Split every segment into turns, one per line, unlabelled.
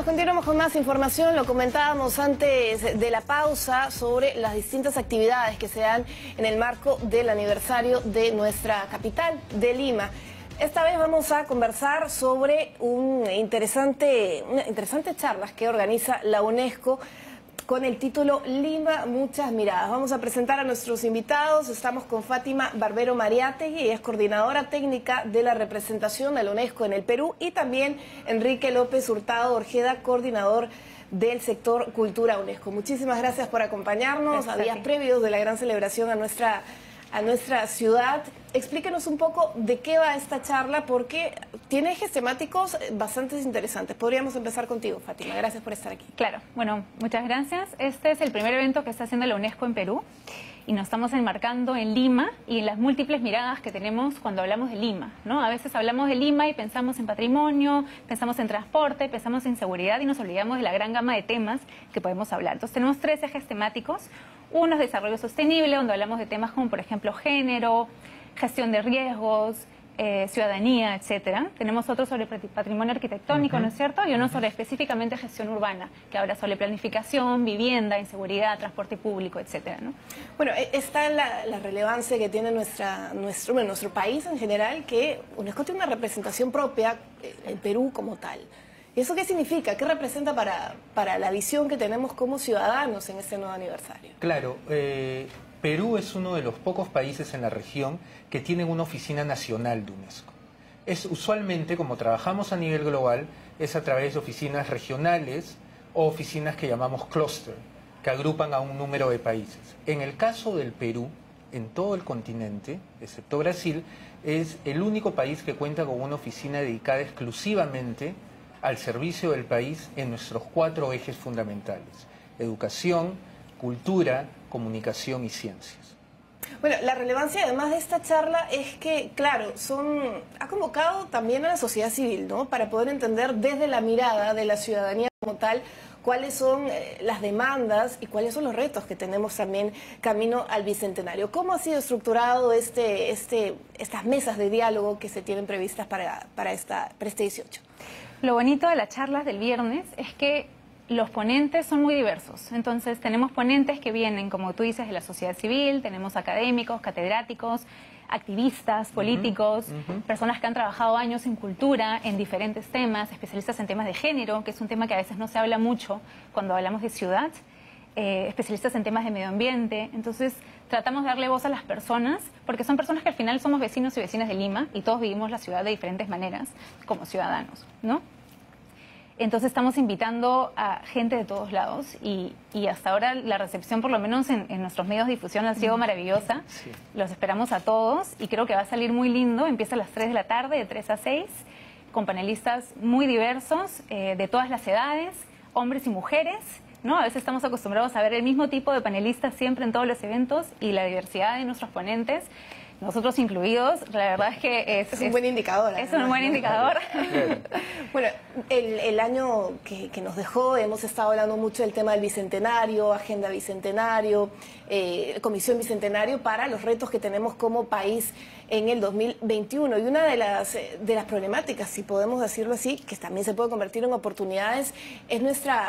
Amigos, continuamos con más información. Lo comentábamos antes de la pausa sobre las distintas actividades que se dan en el marco del aniversario de nuestra capital, de Lima. Esta vez vamos a conversar sobre una interesante charla que organiza la UNESCO con el título Lima, muchas miradas. Vamos a presentar a nuestros invitados. Estamos con Fátima Barbero Mariátegui, ella es coordinadora técnica de la representación de la UNESCO en el Perú, y también Enrique López Hurtado Orjeda, coordinador del sector Cultura UNESCO. Muchísimas gracias por acompañarnos a días previos de la gran celebración a nuestra ciudad. Explíquenos un poco de qué va esta charla, porque tiene ejes temáticos bastante interesantes. Podríamos empezar contigo, Fátima. Gracias por estar aquí.
Claro, bueno, muchas gracias. Este es el primer evento que está haciendo la UNESCO en Perú y nos estamos enmarcando en Lima y en las múltiples miradas que tenemos cuando hablamos de Lima, ¿no? A veces hablamos de Lima y pensamos en patrimonio, pensamos en transporte, pensamos en seguridad y nos olvidamos de la gran gama de temas que podemos hablar. Entonces tenemos tres ejes temáticos. Uno es desarrollo sostenible, donde hablamos de temas como, por ejemplo, género, gestión de riesgos, ciudadanía, etcétera. Tenemos otro sobre patrimonio arquitectónico, ¿no es cierto? Y uno sobre específicamente gestión urbana, que habla sobre planificación, vivienda, inseguridad, transporte público, etcétera, ¿no?
Bueno, está la relevancia que tiene nuestro país en general, que UNESCO tiene una representación propia, el Perú como tal. ¿Y eso qué significa? ¿Qué representa para la visión que tenemos como ciudadanos en este nuevo aniversario?
Claro, Perú es uno de los pocos países en la región que tienen una oficina nacional de UNESCO. Usualmente, como trabajamos a nivel global, es a través de oficinas regionales o oficinas que llamamos clúster, que agrupan a un número de países. En el caso del Perú, en todo el continente, excepto Brasil, es el único país que cuenta con una oficina dedicada exclusivamente al servicio del país en nuestros 4 ejes fundamentales: educación, cultura, comunicación y ciencias.
Bueno, la relevancia además de esta charla es que, claro, ha convocado también a la sociedad civil, ¿no? Para poder entender desde la mirada de la ciudadanía como tal cuáles son las demandas y cuáles son los retos que tenemos también camino al Bicentenario. ¿Cómo ha sido estructurado estas mesas de diálogo que se tienen previstas para este 18?
Lo bonito de las charlas del viernes es que los ponentes son muy diversos. Entonces tenemos ponentes que vienen, como tú dices, de la sociedad civil, tenemos académicos, catedráticos, activistas, políticos, personas que han trabajado años en cultura, en diferentes temas, especialistas en temas de género, que es un tema que a veces no se habla mucho cuando hablamos de ciudad, especialistas en temas de medio ambiente. Entonces tratamos de darle voz a las personas, porque son personas que al final somos vecinos y vecinas de Lima y todos vivimos la ciudad de diferentes maneras como ciudadanos, ¿no? Entonces estamos invitando a gente de todos lados y hasta ahora la recepción, por lo menos en nuestros medios de difusión, ha sido maravillosa. Sí. Los esperamos a todos y creo que va a salir muy lindo. Empieza a las 3 de la tarde, de 3 a 6, con panelistas muy diversos, de todas las edades, hombres y mujeres, ¿no? A veces estamos acostumbrados a ver el mismo tipo de panelistas siempre en todos los eventos, y la diversidad de nuestros ponentes, nosotros incluidos, la verdad es que es
un buen indicador.
Es un buen indicador.
Bueno, el año que nos dejó, hemos estado hablando mucho del tema del Bicentenario, Agenda Bicentenario, Comisión Bicentenario, para los retos que tenemos como país en el 2021. Y una de las problemáticas, si podemos decirlo así, que también se puede convertir en oportunidades, es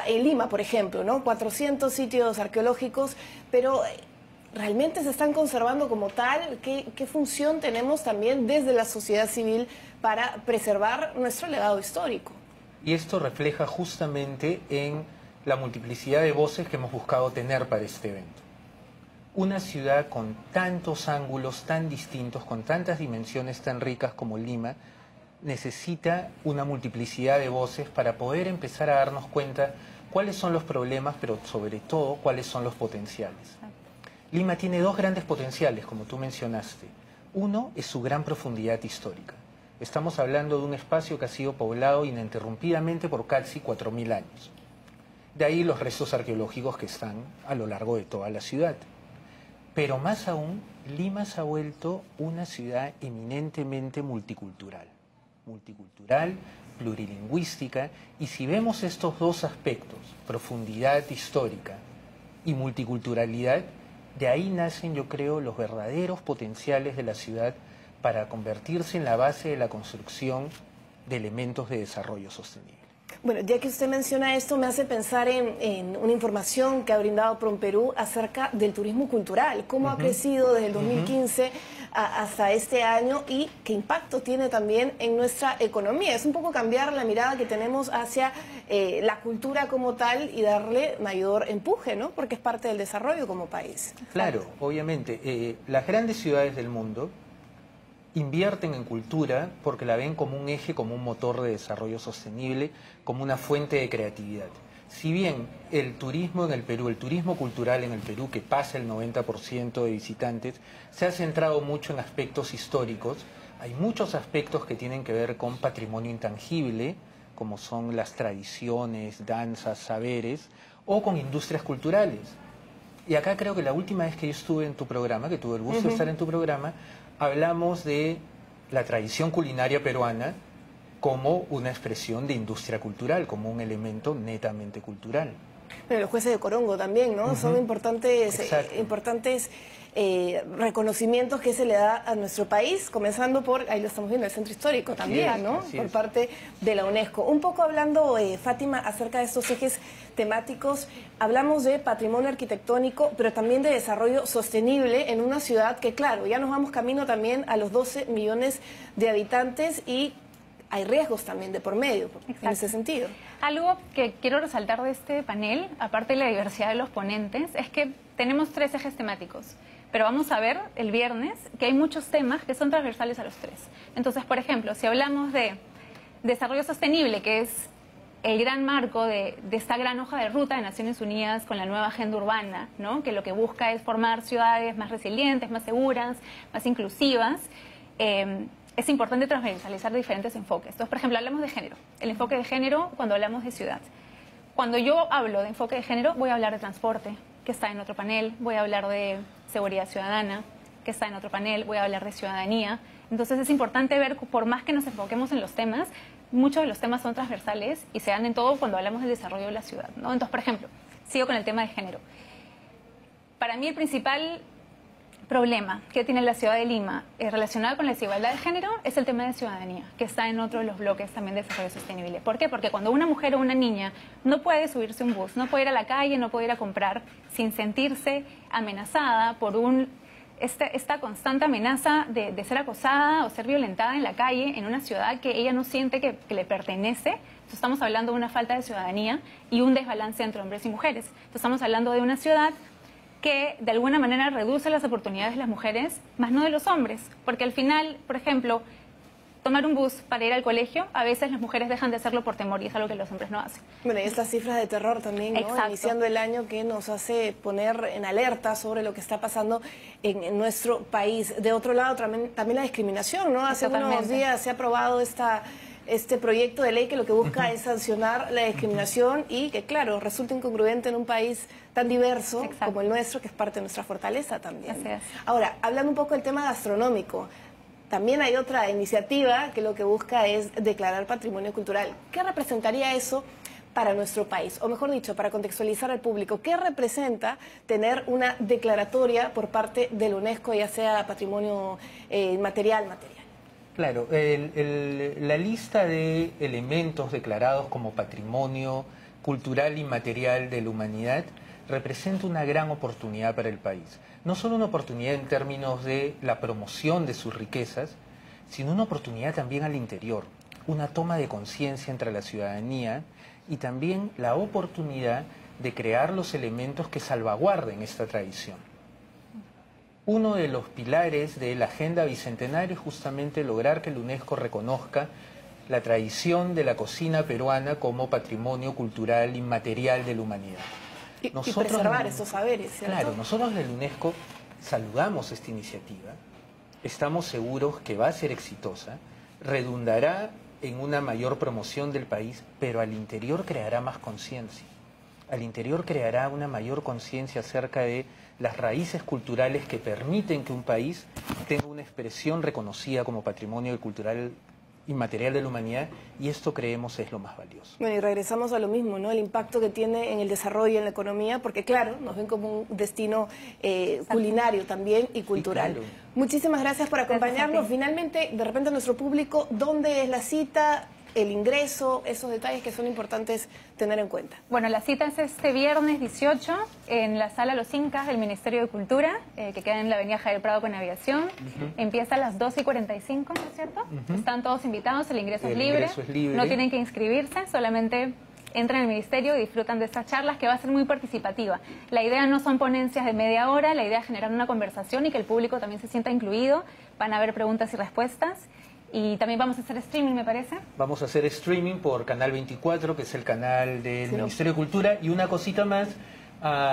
en Lima, por ejemplo, ¿no? 400 sitios arqueológicos, pero ¿realmente se están conservando como tal? ¿Qué función tenemos también desde la sociedad civil para preservar nuestro legado histórico?
Y esto refleja justamente en la multiplicidad de voces que hemos buscado tener para este evento. Una ciudad con tantos ángulos tan distintos, con tantas dimensiones tan ricas como Lima, necesita una multiplicidad de voces para poder empezar a darnos cuenta cuáles son los problemas, pero sobre todo cuáles son los potenciales. Lima tiene 2 grandes potenciales, como tú mencionaste. Uno es su gran profundidad histórica. Estamos hablando de un espacio que ha sido poblado ininterrumpidamente por casi 4000 años. De ahí los restos arqueológicos que están a lo largo de toda la ciudad. Pero más aún, Lima se ha vuelto una ciudad eminentemente multicultural. Multicultural, plurilingüística, y si vemos estos 2 aspectos, profundidad histórica y multiculturalidad, de ahí nacen, yo creo, los verdaderos potenciales de la ciudad para convertirse en la base de la construcción de elementos de desarrollo sostenible.
Bueno, ya que usted menciona esto, me hace pensar en una información que ha brindado PROMPERÚ acerca del turismo cultural, cómo ha crecido desde el 2015 hasta este año y qué impacto tiene también en nuestra economía. Es un poco cambiar la mirada que tenemos hacia la cultura como tal y darle mayor empuje, ¿no? Porque es parte del desarrollo como país.
Claro, obviamente. Las grandes ciudades del mundo invierten en cultura porque la ven como un eje, como un motor de desarrollo sostenible, como una fuente de creatividad. Si bien el turismo en el Perú, el turismo cultural en el Perú, que pasa el 90% de visitantes, se ha centrado mucho en aspectos históricos, hay muchos aspectos que tienen que ver con patrimonio intangible, como son las tradiciones, danzas, saberes, o con industrias culturales. Y acá creo que la última vez que yo estuve en tu programa, que tuve el gusto de estar en tu programa, hablamos de la tradición culinaria peruana como una expresión de industria cultural, como un elemento netamente cultural.
Pero los jueces de Corongo también, ¿no? Son importantes reconocimientos que se le da a nuestro país, comenzando por, ahí lo estamos viendo, el centro histórico también, ¿no? Por parte de la UNESCO. Un poco hablando, Fátima, acerca de estos ejes temáticos, hablamos de patrimonio arquitectónico, pero también de desarrollo sostenible en una ciudad que, claro, ya nos vamos camino también a los 12 millones de habitantes y hay riesgos también de por medio en ese sentido.
Algo que quiero resaltar de este panel, aparte de la diversidad de los ponentes, es que tenemos 3 ejes temáticos. Pero vamos a ver el viernes que hay muchos temas que son transversales a los 3. Entonces, por ejemplo, si hablamos de desarrollo sostenible, que es el gran marco de esta gran hoja de ruta de Naciones Unidas con la nueva agenda urbana, ¿no? Que lo que busca es formar ciudades más resilientes, más seguras, más inclusivas, es importante transversalizar diferentes enfoques. Entonces, por ejemplo, hablamos de género. El enfoque de género cuando hablamos de ciudad. Cuando yo hablo de enfoque de género, voy a hablar de transporte, que está en otro panel, voy a hablar de seguridad ciudadana, que está en otro panel, voy a hablar de ciudadanía. Entonces es importante ver, por más que nos enfoquemos en los temas, muchos de los temas son transversales y se dan en todo cuando hablamos del desarrollo de la ciudad, ¿no? Entonces, por ejemplo, sigo con el tema de género. Para mí el principal problema que tiene la ciudad de Lima relacionado con la desigualdad de género es el tema de ciudadanía, que está en otro de los bloques también de desarrollo sostenible. ¿Por qué? Porque cuando una mujer o una niña no puede subirse a un bus, no puede ir a la calle, no puede ir a comprar sin sentirse amenazada por esta constante amenaza de ser acosada o ser violentada en la calle en una ciudad que ella no siente que le pertenece. Entonces estamos hablando de una falta de ciudadanía y un desbalance entre hombres y mujeres. Entonces estamos hablando de una ciudad que de alguna manera reduce las oportunidades de las mujeres, más no de los hombres. Porque al final, por ejemplo, tomar un bus para ir al colegio, a veces las mujeres dejan de hacerlo por temor y es algo que los hombres no hacen.
Bueno, y estas cifras de terror también, ¿no?
Exacto.
Iniciando el año, que nos hace poner en alerta sobre lo que está pasando en nuestro país. De otro lado, también la discriminación, ¿no? Hace unos días se ha aprobado este proyecto de ley que lo que busca es sancionar la discriminación y que, claro, resulta incongruente en un país tan diverso como el nuestro, que es parte de nuestra fortaleza también.
Así es.
Ahora, hablando un poco del tema gastronómico, también hay otra iniciativa que lo que busca es declarar patrimonio cultural. ¿Qué representaría eso para nuestro país? O mejor dicho, para contextualizar al público, ¿qué representa tener una declaratoria por parte de la UNESCO, ya sea patrimonio material?
Claro, la lista de elementos declarados como patrimonio cultural inmaterial de la humanidad representa una gran oportunidad para el país. No solo una oportunidad en términos de la promoción de sus riquezas, sino una oportunidad también al interior, una toma de conciencia entre la ciudadanía y también la oportunidad de crear los elementos que salvaguarden esta tradición. Uno de los pilares de la Agenda Bicentenaria es justamente lograr que la UNESCO reconozca la tradición de la cocina peruana como patrimonio cultural inmaterial de la humanidad.
Y preservar estos saberes, ¿cierto?
Claro, nosotros de la UNESCO saludamos esta iniciativa, estamos seguros que va a ser exitosa, redundará en una mayor promoción del país, pero al interior creará más conciencia. Al interior creará una mayor conciencia acerca de las raíces culturales que permiten que un país tenga una expresión reconocida como patrimonio cultural inmaterial de la humanidad, y esto creemos es lo más valioso.
Bueno, y regresamos a lo mismo, ¿no? El impacto que tiene en el desarrollo y en la economía, porque claro, nos ven como un destino culinario también y cultural.
Claro.
Muchísimas gracias por acompañarnos. Finalmente, de repente, a nuestro público, ¿dónde es la cita? el ingreso, esos detalles que son importantes tener en cuenta.
Bueno, la cita es este viernes 18 en la Sala Los Incas del Ministerio de Cultura, que queda en la avenida Javier Prado con Aviación. Empieza a las 12:45, ¿no es cierto? Están todos invitados, el ingreso es libre. No tienen que inscribirse, solamente entran al ministerio y disfrutan de estas charlas, que va a ser muy participativa. La idea no son ponencias de media hora, la idea es generar una conversación y que el público también se sienta incluido. Van a haber preguntas y respuestas. Y también vamos a hacer streaming, me parece.
Vamos a hacer streaming por Canal 24, que es el canal del Ministerio de Cultura. Y una cosita más,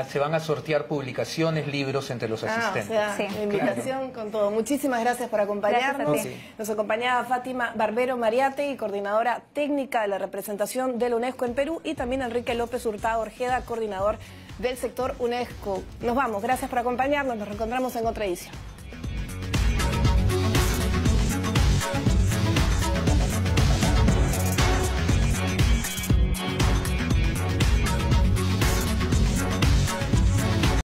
se van a sortear publicaciones, libros entre los asistentes.
O sea, la invitación con todo. Muchísimas gracias por acompañarnos.
Gracias a ti.
Nos acompañaba Fátima Barbero Mariate, coordinadora técnica de la representación de la UNESCO en Perú, y también Enrique López Hurtado Orjeda, coordinador del sector UNESCO. Nos vamos, gracias por acompañarnos, nos reencontramos en otra edición.